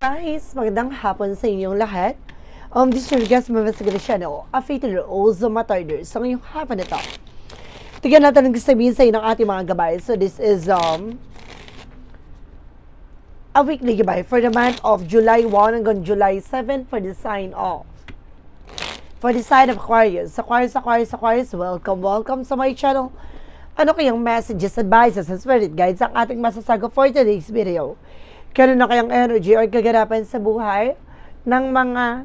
Guys, magandang hapon sa inyong lahat. This is your guest, Mama Sagriciano, a fatal also matarder sa ngayong hapon na ito. Tignan natin ang sabihin sa inyo ng ating mga gabay. So this is a weekly gabay for the month of July 1 hanggang July 7 for the sign of. For the sign of Aquarius. Aquarius, welcome sa my channel. Ano kayang messages, advices, and spirit guides ang ating masasagot for today's video? Kano na kayang energy or kaganapan sa buhay ng mga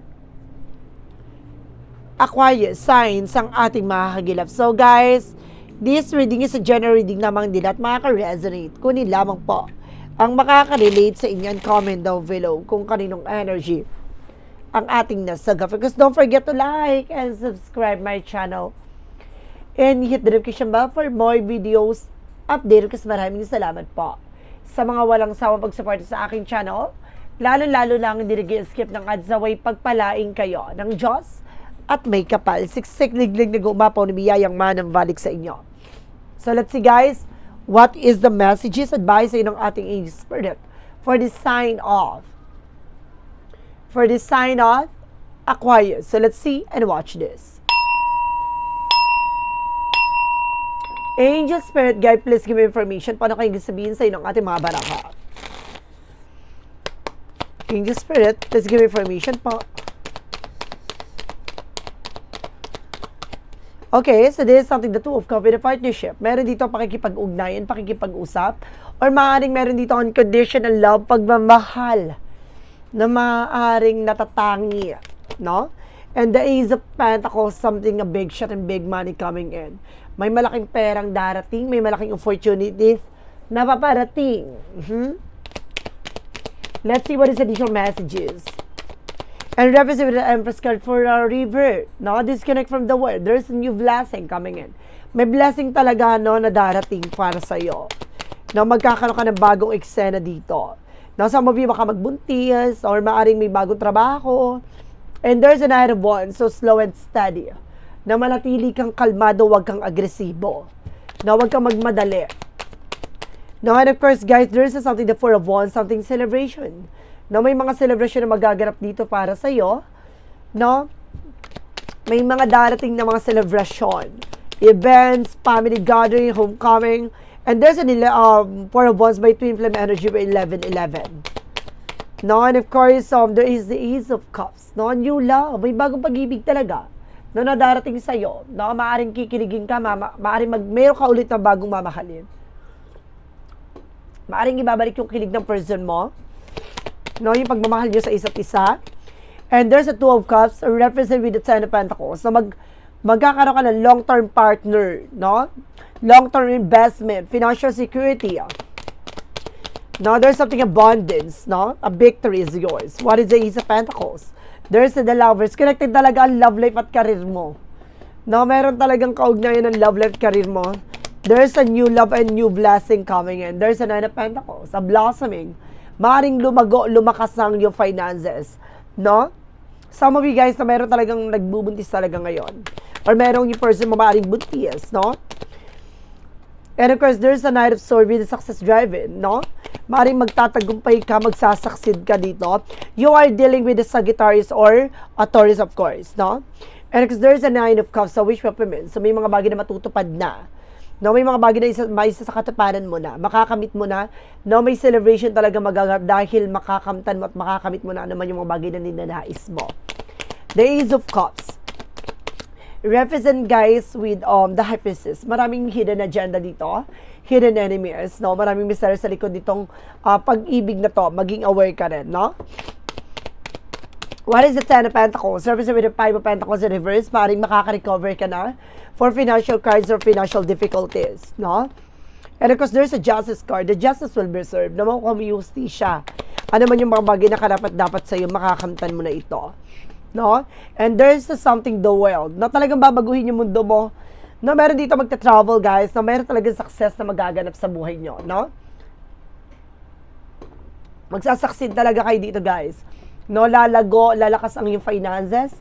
Aquarius signs ang ating makakagilap. So guys, this reading is a general reading lamang din at makaka-resonate. Kunin lamang po ang makaka-relate sa inyo and comment down below kung kaninong energy ang ating nasagot. Because don't forget to like and subscribe my channel. And hit the notification bell for more videos update. Kasi maraming salamat po sa mga walang sawang pag-support sa aking channel. Lalo lang hindi nag-skip ng ads away pagpalaing kayo ng Diyos at may kapal. Siksik liglig na gumapaw ni biyayang manang balik sa inyo. So let's see guys, what is the messages, advice ng ating angel spirit for the sign of Aquarius. So let's see and watch this. Angel Spirit Guide, please give me information. Paano kayo sabihin sa inyo ng ating mga baraka? Angel Spirit, please give me information po. Okay, so this is something the two of Cups with a partnership. Meron dito pakikipag-ugnayan, pakikipag-usap, or maaaring meron dito unconditional love, pagmamahal na maaaring natatangi, no? And the Ace of Pentacles, something a big shot and big money coming in. May malaking perang darating, may malaking opportunities na paparating. Let's see what is additional messages. And represent the Empress card for a river. No, disconnect from the world. There's a new blessing coming in. May blessing talaga no, na darating para sa'yo. No, magkakaroon ka ng bagong eksena dito. No, some of you baka magbuntis or maaring may bagong trabaho. And there's an Knight of Wands, so slow and steady. Na manatili kang kalmado, wag kang agresibo. Na wag kang magmadali. No, and of course, guys, there's something, the Four of Wands, something celebration. No, may mga celebration na magaganap dito para sa'yo. No, may mga darating na mga celebration. Events, family gathering, homecoming. And there's an Four of Wands by Twin Flame Energy by 11-11. No, and of course, there is the Ace of Cups. No, new love. May bagong pag-ibig talaga. No, na darating sa'yo. No, maaaring kikiligin ka, maaaring meron ka ulit na bagong mamahalin. Maaaring ibabalik yung kilig ng person mo. No, yung pagmamahal nyo sa isa't isa. And there's a Two of Cups, represent with the Ten of Pentacles. So, magkakaroon ka ng long-term partner. No? Long-term investment, financial security. No, there's something abundance, no? A victory is yours. What is the Ace of Pentacles? There's the Lovers. Connected talaga ang love life at career mo. No, meron talagang kaugnayan ng love life at career mo. There's a new love and new blessing coming in. There's a Nine of Pentacles, a blossoming. Maaring lumakas ang yung finances. No? Some of you guys na meron talagang nagbubuntis talaga ngayon. Or merong yung person mo maaring buntis, no? And of course, there's a Knight of Swords with the success driven, no? Maaaring magtatagumpay ka, magsasucceed ka dito. You are dealing with the Sagittarius or a Taurus, of course, no? And because there's a Nine of Cups, so wish fulfillment. So may mga bagay na matutupad na. No, may mga bagay na maisa sa katuparan mo na, makakamit mo na. No, may celebration talaga magaganap dahil makakamtan mo at makakamit mo na naman yung mga bagay na ninanais mo. The Ace of Cups. Represent guys with the High Priestess. Maraming hidden agenda dito. Hidden enemies, no? Maraming misteryo sa likod nitong pag-ibig na to. Maging aware ka rin, no? What is the Ten of Pentacles? Represent with the Five of Pentacles in reverse. Maraming makaka-recover ka na for financial crisis or financial difficulties, no? And of course, there's a Justice card. The Justice will be served. Naman kung may justisya. Ano man yung mga bagay na karapat-dapat sa'yo, makakamtan mo na ito. No? And there's something the world. No, talagang babaguhin yung mundo mo. No, meron dito magta-travel, guys. No, meron talagang success na magaganap sa buhay nyo, no? Magsasucceed talaga kayo dito, guys. No, lalakas ang inyong finances.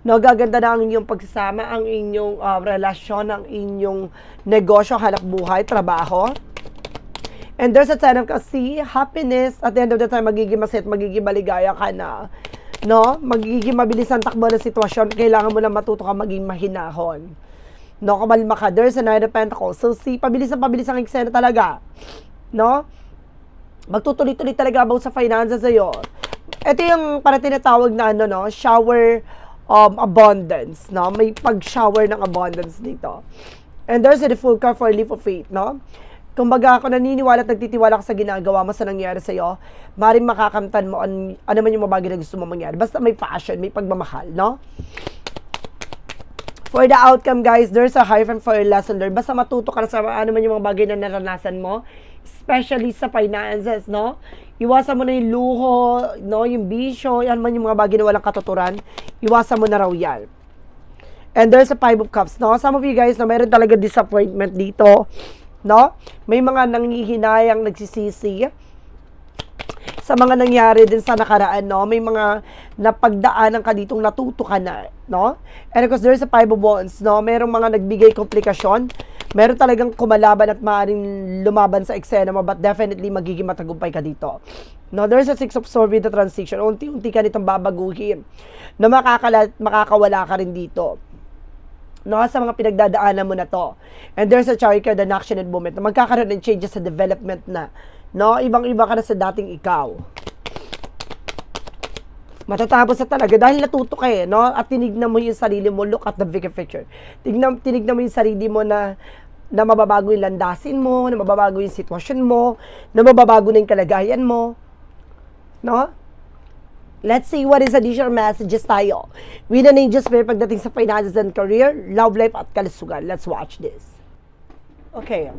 No, gaganda na ang inyong pagsasama, ang inyong relasyon, ang inyong negosyo, hanap buhay, trabaho. And there's a Ten of Cups, see, happiness, at the end of the time, magiging masaya at magiging maligaya ka na. No? Magiging mabilis ang takbo ng sitwasyon, kailangan mo lang matuto ka maging mahinahon. No? Kumalma ka. There's a Nine of Pentacles. So, see, pabilis ang eksena talaga. No? Magtutuloy-tuloy talaga about sa finances sa'yo. Ito yung para tinatawag na ano, no? Shower abundance. No? May pag-shower ng abundance dito. And there's a full card for a leap of faith. No? Kumbaga, kung naniniwala at nagtitiwala ka sa ginagawa mo sa nangyari sa'yo, maaaring makakamtan mo ano man yung mga bagay na gusto mo mangyari. Basta may passion, may pagmamahal, no? For the outcome, guys, there's a hyphen for a lesson learned. Basta matuto ka na sa ano man yung mga bagay na naranasan mo, especially sa finances, no? Iwasan mo na yung luho, no? Yung bisyo, yan man yung mga bagay na walang katuturan, iwasan mo na raw yan. And there's a Five of Cups, no? Some of you guys, no, meron talaga disappointment dito, no? May mga nanghihinayang nagsisisi sa mga nangyari din sa nakaraan, no? May mga napagdaanan ka ditong natuto ka na, no? And of course, there's a Five of Wands, no? Merong mga nagbigay komplikasyon. Meron talagang kumalaban at maaaring lumaban sa eksena mo, but definitely magiging matagumpay ka dito. No, there's a Six of Swords with the transition. Unti-unti ka nitong babaguhin. Na makakawala ka rin dito. No, sa mga pinagdadaanan mo na to. And there's a Chariot, an action and movement. Na magkakaroon ng changes sa development na. No, ibang-iba ka na sa dating ikaw. Matatapos na talaga dahil natuto ka eh, no? At tinignan mo yung sarili mo, look at the bigger picture. Tinignan mo yung sarili mo na mababago yung landasin mo, na mababago yung sitwasyon mo, na mababago na yung kalagayan mo. No? Let's see what is additional messages tayo. With an angel's prayer pagdating sa finances and career, love life at kalusugan. Let's watch this. Okay.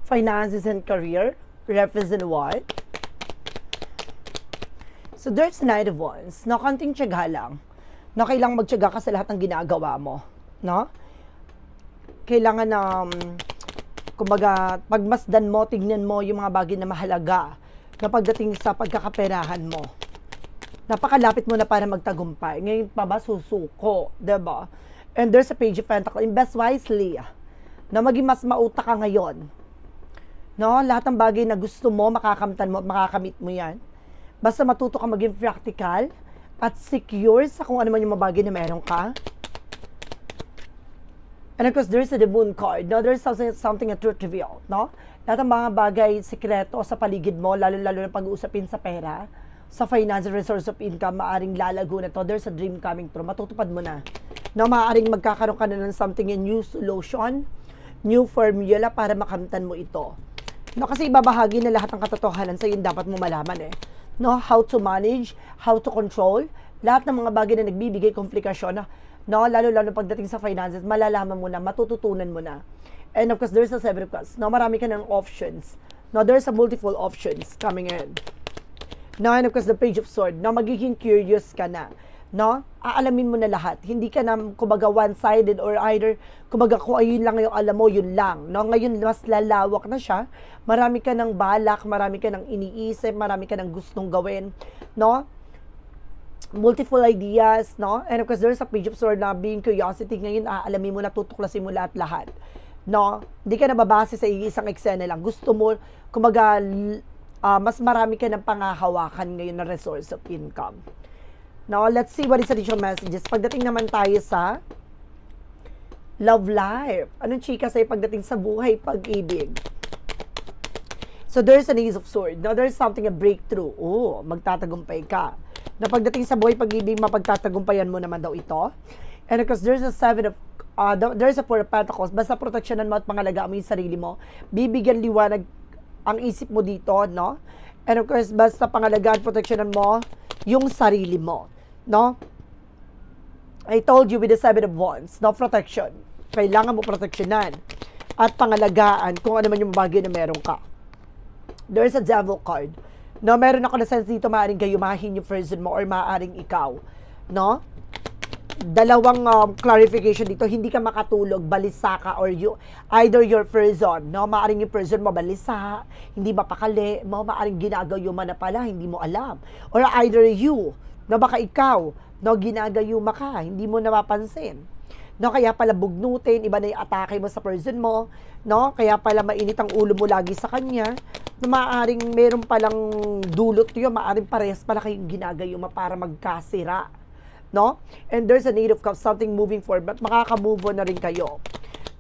Finances and career represent what? So there's Knight of Wands. No, konting tiyaga lang. No, kailangan magtiyaga ka sa lahat ng ginagawa mo. No? Kailangan na, kumbaga, pagmasdan mo, tignan mo yung mga bagay na mahalaga na pagdating sa pagkakaperahan mo. Napakalapit mo na para magtagumpay. Ngayon pa ba susuko, diba? And there's a Page of Pentacles. Invest wisely. Na maging mas mautak ka ngayon. No? Lahat ng bagay na gusto mo, makakamtan mo, makakamit mo yan. Basta matuto ka maging practical at secure sa kung ano man yung mga bagay na meron ka. And of course, there's a the Moon card. No? There's something a truth reveal. No? Lahat ng mga bagay, sikreto sa paligid mo, lalo-lalo na pag-uusapin sa pera, sa financial resource of income, maaring lalago na to. There's a dream coming true. Matutupad mo na. No, maaring magkakaroon ka na ng something, a new solution, new formula para makamtan mo ito. No, kasi ibabahagi na lahat ng katotohanan sa yun dapat mo malaman eh. No, how to manage, how to control, lahat ng mga bagay na nagbibigay komplikasyon, no, lalo-lalo pagdating sa finances, malalaman mo na, matututunan mo na. And of course, there's a Seven of Cups. No, marami ka ng options. No, there's a multiple options coming in. No, and of course, the Page of Swords. No, magiging curious ka na. No? Aalamin mo na lahat. Hindi ka na, kumbaga, one-sided or either, kumbaga, kung ayun lang yung alam mo, yun lang. No? Ngayon, mas lalawak na siya. Marami ka ng balak, marami ka ng iniisip, marami ka ng gustong gawin. No? Multiple ideas, no? And of course, there's a Page of Swords na being curiosity. Ngayon, aalamin mo na, tutuklasin mo lahat-lahat. No? Hindi ka na babase sa isang eksena lang. Gusto mo, kumbaga, mas marami ka ng pangahawakan ngayon na resource of income. Now, let's see what is additional messages. Pagdating naman tayo sa love life. Anong chika sa'yo pagdating sa buhay, pag-ibig? So, there's an Ace of Swords. Now, there's something, a breakthrough. Oh, magtatagumpay ka. Na pagdating sa buhay, pag-ibig, mapagtatagumpayan mo naman daw ito. And of course, there's a there's a Four of Pentacles. Basta proteksyonan mo at pangalagaan mo yung sarili mo. Bibigyan liwanag ang isip mo dito, no? And of course, basta pangalagaan, proteksyonan mo yung sarili mo, no? I told you with the Seven of Wands, no? Protection. Kailangan mo proteksyonan at pangalagaan kung ano man yung bagay na meron ka. There's a Devil card. No, meron ako na sense dito, maaaring gayumahin yung person mo or maaaring ikaw, no? Dalawang clarification dito, hindi ka makatulog, balisa ka, or either your person, no? Maaring yung person mo balisa, hindi mapakali, maaring ginagayuma na pala, hindi mo alam. Or either you, na baka ikaw, no, ginagayuma ka, hindi mo napapansin. no? Kaya pala bugnutin, iba na yung atake mo sa person mo, no? Kaya pala mainit ang ulo mo lagi sa kanya, na maaaring meron palang dulot yun, maaaring parehas pala kayong ginagayuma para magkasira, no? And there's a need of something moving forward, but makaka-move on na rin kayo.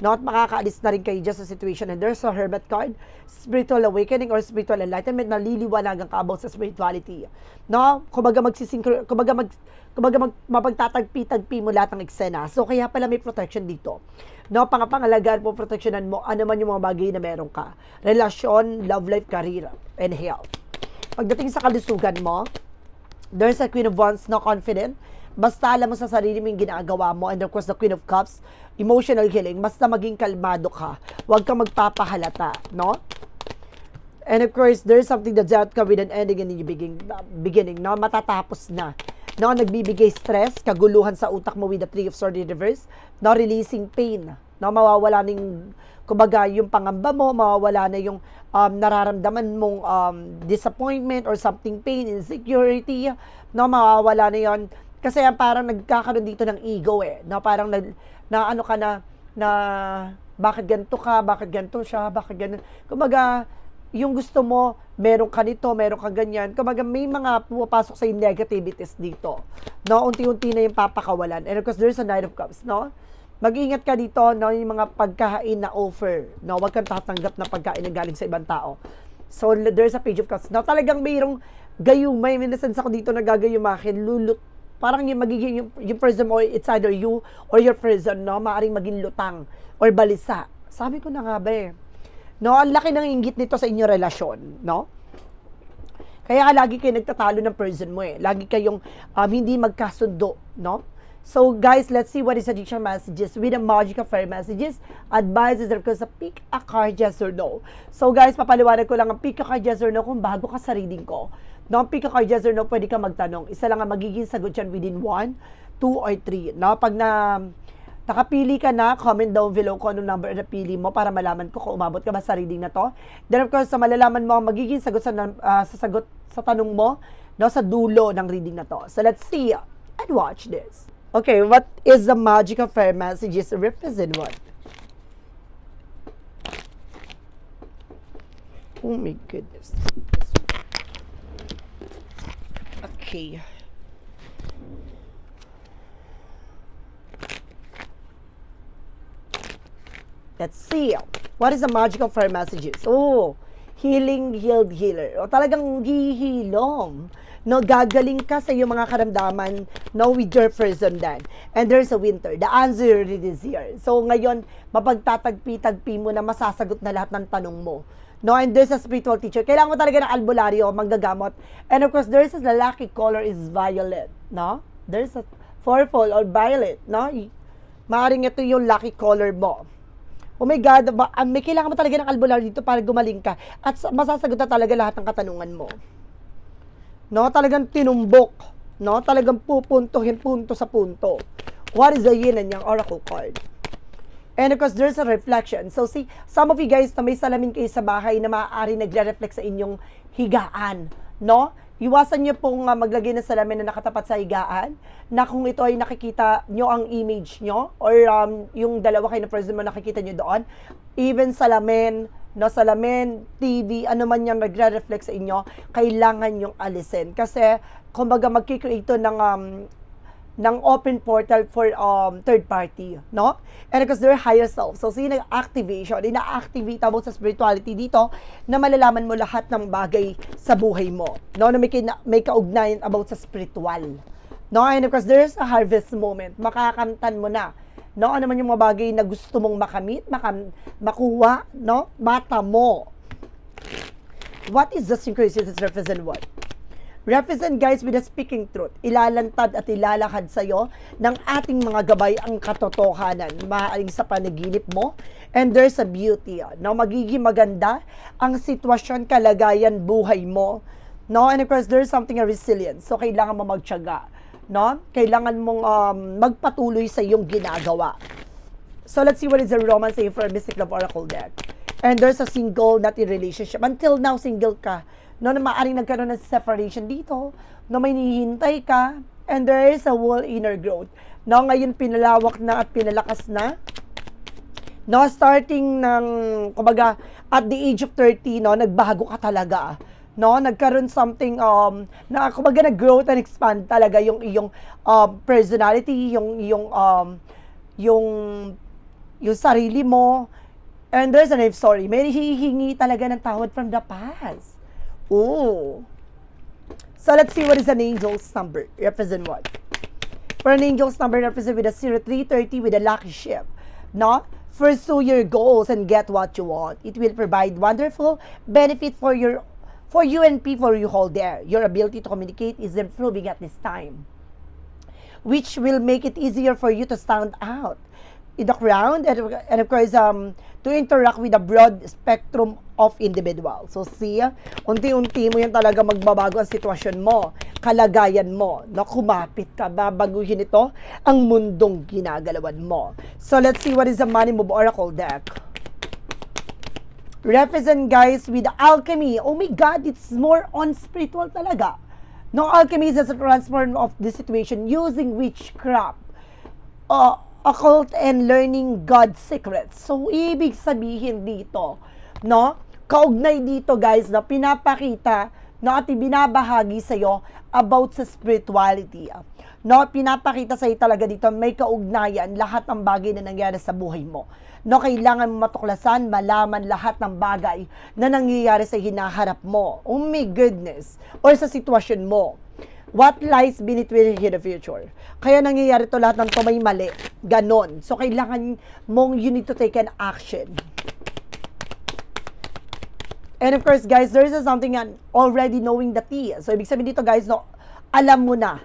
No, at makakaalis na rin kayo dyan sa situation. And there's a Hermit card, spiritual awakening or spiritual enlightenment, naliliwanagan ka about sa spirituality. No, kumbaga mapagtatagpi-tagpi mo lahat ng eksena. So, kaya pala may protection dito. No, pangalagaan mo, proteksyonan mo, ano man yung mga bagay na meron ka. Relasyon, love life, career, and health. Pagdating sa kalusugan mo, there's a Queen of Wands, no confident. Basta alam mo sa sarili mo yung ginagawa mo. And of course, the Queen of Cups, emotional healing. Basta maging kalmado ka. Huwag kang magpapahalata, no? And of course, there's something that's outcome with an ending in the beginning, no? Matatapos na. No? Nagbibigay stress, kaguluhan sa utak mo with the Three of Swords in reverse. No? Releasing pain. No? Mawawala na yung, kumbaga, yung pangamba mo, mawawala na yung nararamdaman mong disappointment or something pain, insecurity. No? Mawawala na yon. Kasi parang nagkakaroon dito ng ego na parang ano ka na bakit ganito ka, bakit ganito siya, bakit ganun. Kumbaga, yung gusto mo, meron ka nito, meron ka ganyan. Kumbaga, may mga pumapasok sa negativities dito. No, unti-unti na yung papakawalan. And of course, there's a Knight of Cups, no? Mag-ingat ka dito, no, yung mga pagkain na offer. No, huwag kang tatanggap na pagkain na galing sa ibang tao. So, there's a Page of Cups. No, talagang mayroong gayumay. May nasense ako dito na gagayumakin, parang yung magiging yung person mo, it's either you or your person, no? Maaring maging lutang or balisa. Sabi ko na nga ba no? Ang laki ng inggit nito sa inyong relasyon, no? Kaya lagi kayo nagtatalo ng person mo Lagi kayong hindi magkasundo, no? So guys, let's see what is additional messages with the magical fairy messages. Advices are because pick a card, yes or no. So guys, papaliwanag ko lang ang pick a card, yes or no kung bago ka sa reading ko. No, pick a card, yes or no, pwede ka magtanong. Isa lang ang magiging sagot yan within 1, 2, or 3. No, pag nakapili ka na, comment down below kung anong number na pili mo para malaman ko kung umabot ka ba sa reading na to. Then of course, malalaman mo ang magiging sagot sa tanong mo, no, sa dulo ng reading na to. So let's see and watch this. Okay, what is the magical fairy messages represent what? Oh my goodness. Okay. Let's see. What is the magical fairy messages? Oh, healing, healed, healer. O talagang hihilom. No, gagaling ka sa iyong mga karamdaman, no, with your person then. And there's a winter. The answer is here. So ngayon, mapagtatagpi-tagpi mo na masasagot na lahat ng tanong mo. No, and there's a spiritual teacher. Kailangan mo talaga ng albularyo, manggagamot. And of course, there's the lucky color is violet. No? There's a purple or violet. No? Maaring ito yung lucky color mo. Oh my God, may kailangan mo talaga ng albularyo dito para gumaling ka. At masasagot na talaga lahat ng katanungan mo. No? Talagang tinumbok. No? Talagang pupuntuhin punto sa punto. What is the yin and yang oracle card? And of course, there's a reflection. So see, some of you guys na may salamin kayo sa bahay na maaari nagre-reflect sa inyong higaan, no? Iwasan nyo pong maglagay ng salamin na nakatapat sa higaan, na kung ito ay nakikita nyo ang image nyo, or yung dalawa kayo na person mo nakikita nyo doon, even salamin, no, salamin, TV, ano man yung nagre-reflect sa inyo, kailangan yung alisin. Kasi, kumbaga mag-create ng open portal for third party, no? And because they're higher self. So, activation, ina-activate about sa spirituality dito na malalaman mo lahat ng bagay sa buhay mo, no? Na may kaugnayan about sa spiritual, no? And of course, there's a harvest moment. Makakamtan mo na, no? Ano man yung mga bagay na gusto mong makamit, makuha, no? Mata mo. What is the synchronicity that represent what? Represent guys with the speaking truth. Ilalantad at ilalakad sa'yo ng ating mga gabay ang katotohanan. Maaaring sa panaginip mo. And there's a beauty. No? Magiging maganda ang sitwasyon, kalagayan, buhay mo. No? And of course, there's something a resilience. So, kailangan mo magtiyaga. No? Kailangan mong magpatuloy sa iyong ginagawa. So, let's see what is the romance say for a Mystic Love Oracle deck. And there's a single, not in relationship. Until now, single ka. No, na maaaring nagkaroon ng separation dito, na may hinihintay ka, and there is a whole inner growth. No, ngayon pinalawak na at pinalakas na. No, starting ng, kumbaga, at the age of 30, no, nagbago ka talaga. No, nagkaroon something, na, kumbaga, nag-growth and expand talaga yung iyong personality, yung sarili mo. And there's an story. May hihingi talaga ng tawad from the past. Ooh. So let's see what is an angel's number. Represent what? For an angel's number, represent with a 0330 with a lucky ship. No? Pursue your goals and get what you want. It will provide wonderful benefit for you and people you hold there. Your ability to communicate is improving at this time, which will make it easier for you to stand out in the crowd and of course to interact with a broad spectrum of individuals. So see, unti-unti mo yan talaga magbabago ang sitwasyon mo, kalagayan mo, na kumapit ka, babaguhin ito ang mundong ginagalawan mo. So let's see what is the Money Move Oracle deck. Represent guys with alchemy. Oh my God, it's more on spiritual talaga. No, alchemy is a transform of the situation using witchcraft, occult and learning God's secrets. So, ibig sabihin dito, no, kaugnay dito guys, na pinapakita, no, at ibinabahagi sa'yo about sa spirituality. No, pinapakita sa'yo talaga dito, may kaugnayan, lahat ng bagay na nangyari sa buhay mo. No, kailangan mo matuklasan, malaman lahat ng bagay na nangyayari sa hinaharap mo. Oh my goodness. Or sa sitwasyon mo. What lies beneath in the future? Kaya nangyayari to lahat ng to may mali. Ganon. So, kailangan mong you need to take an action. And of course, guys, there is something already knowing the tea. So, ibig sabihin dito, guys, no, alam mo na.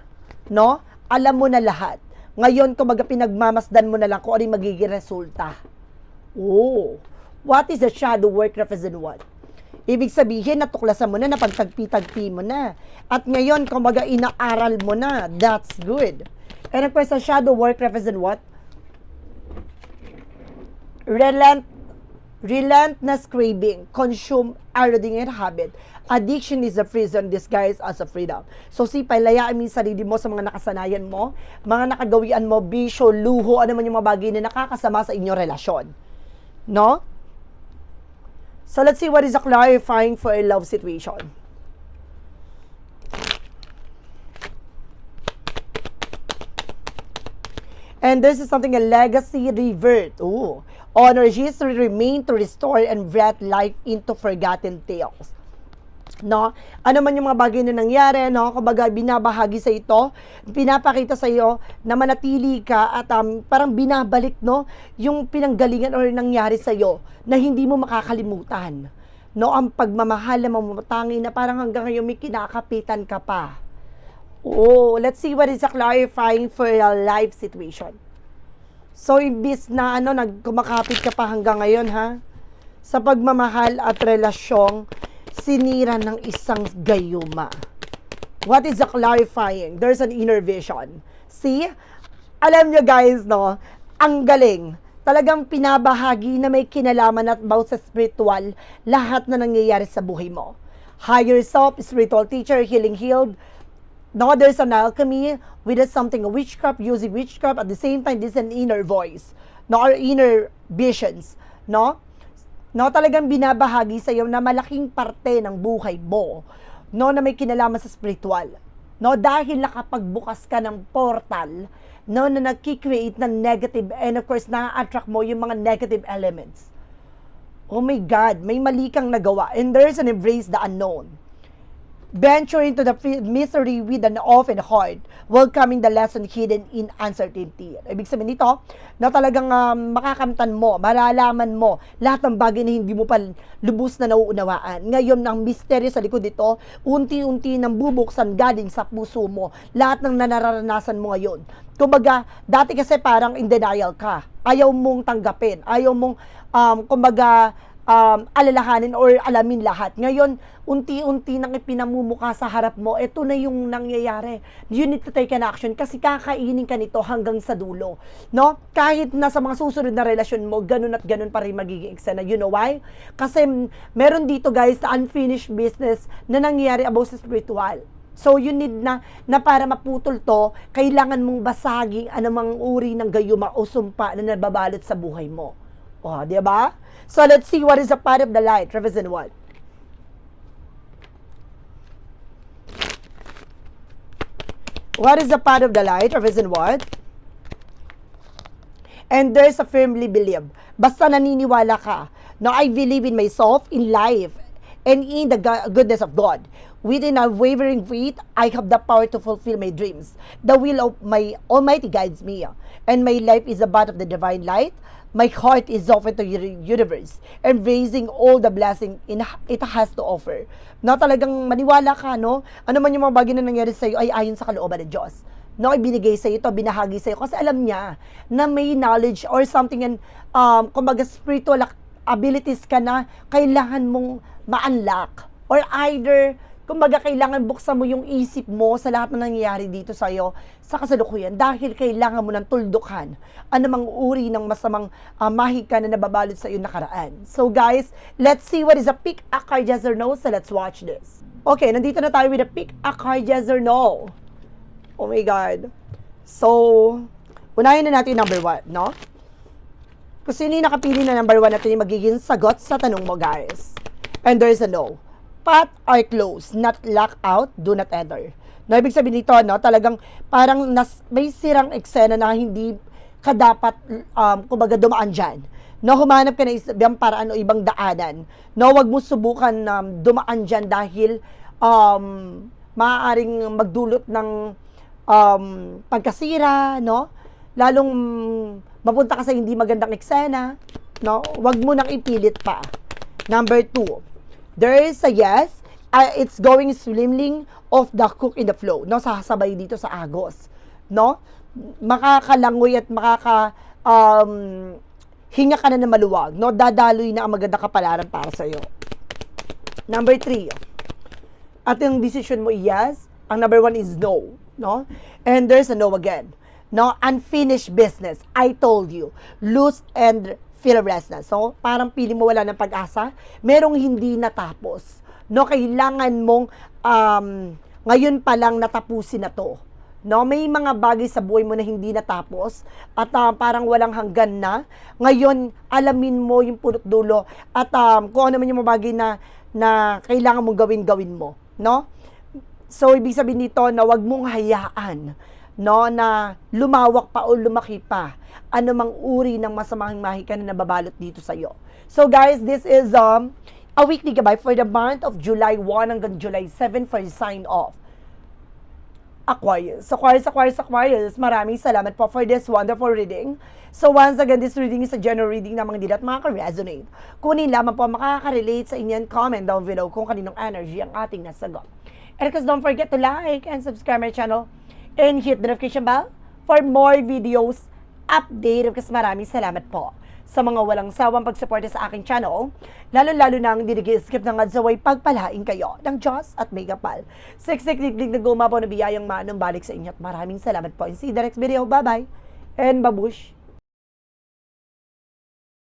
No? Alam mo na lahat. Ngayon, kumaga pinagmamasdan mo na lang kung ano yung magiging resulta. Oh, what is the shadow work represent what? Ibig sabihin, natuklasan mo na, napagtagpi-tagpi mo na. At ngayon, kumbaga, inaaral mo na. That's good. And of course, the shadow work represent what? Relentless craving, consume, eroding and habit. Addiction is a prison disguised as a freedom. So, palayaan mo yung sarili mo sa mga nakasanayan mo, mga nakagawian mo, bisyo, luho, ano man yung mga bagay na nakakasama sa inyong relasyon. No? So, let's see what is a clarifying for a love situation. And this is something, a legacy revert. Ooh. Honor history remain to restore and breathe life into forgotten tales. No? Ano man yung mga bagay na nangyari, no? Kumbaga, binabahagi sa ito, pinapakita sa iyo na manatili ka at parang binabalik, no? Yung pinanggalingan or nangyari sa iyo na hindi mo makakalimutan. No? Ang pagmamahal na mamutangin na parang hanggang ngayon may kinakapitan ka pa. Oh, let's see what is a clarifying for a life situation. So, imbis na kumakapit ka pa hanggang ngayon, ha? Sa pagmamahal at relasyong sinira ng isang gayuma. What is the clarifying? There's an inner vision. See? Alam nyo guys, no? Ang galing. Talagang pinabahagi na may kinalaman at about sa spiritual lahat na nangyayari sa buhay mo. Higher self, spiritual teacher, healing healed. No, there's an alchemy with something, a witchcraft, using witchcraft. At the same time, this is an inner voice. No, or inner visions. No? No, talagang binabahagi sa iyo na malaking parte ng buhay mo, no, na may kinalaman sa spiritual. No, dahil nakapagbukas ka ng portal, no, na nagki-create ng negative, and of course, na-attract mo yung mga negative elements. Oh my God, may mali kang nagawa. And there's an embrace the unknown. Venture into the mystery with an open heart, welcoming the lesson hidden in uncertainty. Ibig sabihin nito, na talagang makakamtan mo, malalaman mo, lahat ng bagay na hindi mo pa lubos na nauunawaan. Ngayon, ang misteryo sa likod dito, unti-unti nang bubuksan galing sa puso mo, lahat ng nararanasan mo ngayon. Kumbaga, dati kasi parang in denial ka. Ayaw mong tanggapin, ayaw mong, alalahanin or alamin lahat. Ngayon, unti-unti nang ipinamumuka sa harap mo, ito na yung nangyayari. You need to take an action kasi kakainin ka nito hanggang sa dulo. No? Kahit na sa mga susunod na relasyon mo, ganun at ganun pa rin magiging eksena. You know why? Kasi meron dito guys, unfinished business na nangyayari about sa spiritual. So, you need na para maputol to, kailangan mong basaging anumang uri ng gayuma o sumpa na nababalot sa buhay mo. O, di ba? So, let's see what is the path of the light. Represent what? What is the path of the light? Represent what? And there's a firmly believe. Basta naniniwala ka. Now, I believe in myself, in life, and in the goodness of God. Within a wavering faith, I have the power to fulfill my dreams. The will of my Almighty guides me, and my life is a bath of the divine light. My heart is open to the universe, embracing all the blessing it has to offer. Na talagang maniwala ka, no? Ano man yung mga bagay na nangyari sa'yo ay ayon sa kalooban ng Diyos. No, ibinigay sa'yo ito, binahagi sa'yo, kasi alam niya na may knowledge or something, and kumbaga spiritual abilities ka na kailangan mong ma-unlock. Or either, kumbaga kailangan buksan mo yung isip mo sa lahat na nangyayari dito sa'yo sa kasalukuyan dahil kailangan mo ng tuldukan anumang uri ng masamang mahika na nababalot sa iyo nakaraan. So guys, let's see what is a pick a card, yes or no. So let's watch this. Okay, nandito na tayo with a pick a card, yes or no. Oh my God. So, unahin na natin number 1, no? Kung sino yung nakapili na number 1 natin yung magiging sagot sa tanong mo, guys. And there is a no. Path are closed, not lock out, do not enter. No, ibig sabihin nito, no, talagang parang may sirang eksena na hindi ka dapat, kumbaga, dumaan dyan. No, humanap ka na ibang paraan o ibang daanan. No, wag mo subukan dumaan dyan dahil maaaring magdulot ng pagkasira, no? Lalong mapunta ka sa hindi magandang eksena, no? Wag mo nang ipilit pa. Number 2. There is a yes, it's going swimming off the hook in the flow. No, sasabay dito sa agos. No? Makakalangoy at hinga ka na ng maluwag. No? Dadaloy na ang magandang kapalaran para sa iyo. Number 3. At yung decision mo yes, ang number 1 is no. No? And there's a no again. No? Unfinished business. I told you. Lose and feel restless. So, parang pili mo wala ng pag-asa, merong hindi natapos. No, kailangan mong ngayon pa lang natapusin na to. No, may mga bagay sa buhay mo na hindi natapos at parang walang hanggan na. Ngayon, alamin mo yung punot dulo at kung ano man yung mga bagay na kailangan mong gawin mo. No? So, ibig sabihin nito na wag mong hayaan, no, na lumawak pa o lumaki pa anumang uri ng masamang mahika na nababalot dito sa iyo. So guys, this is a weekly gabay for the month of July 1 hanggang July 7 for the sign of Aquarius. Aquarius, maraming salamat po for this wonderful reading. So once again, this reading is a general reading na mga hindi lahat makaka-resonate. Kunin lamang po makaka-relate sa inyo, comment down below kung kaninong energy ang ating nasagot. And because don't forget to like and subscribe my channel and hit the notification bell for more videos update. Kasi maraming salamat po sa mga walang sawang pagsuporta sa aking channel, lalo-lalo nang dinigi-skip ng adsaway pagpalain kayo ng Diyos at may kapal. Siksik-liklik na gumapo na biyayang manumbalik sa inyo at maraming salamat po. And see you the next video. Bye-bye and babush!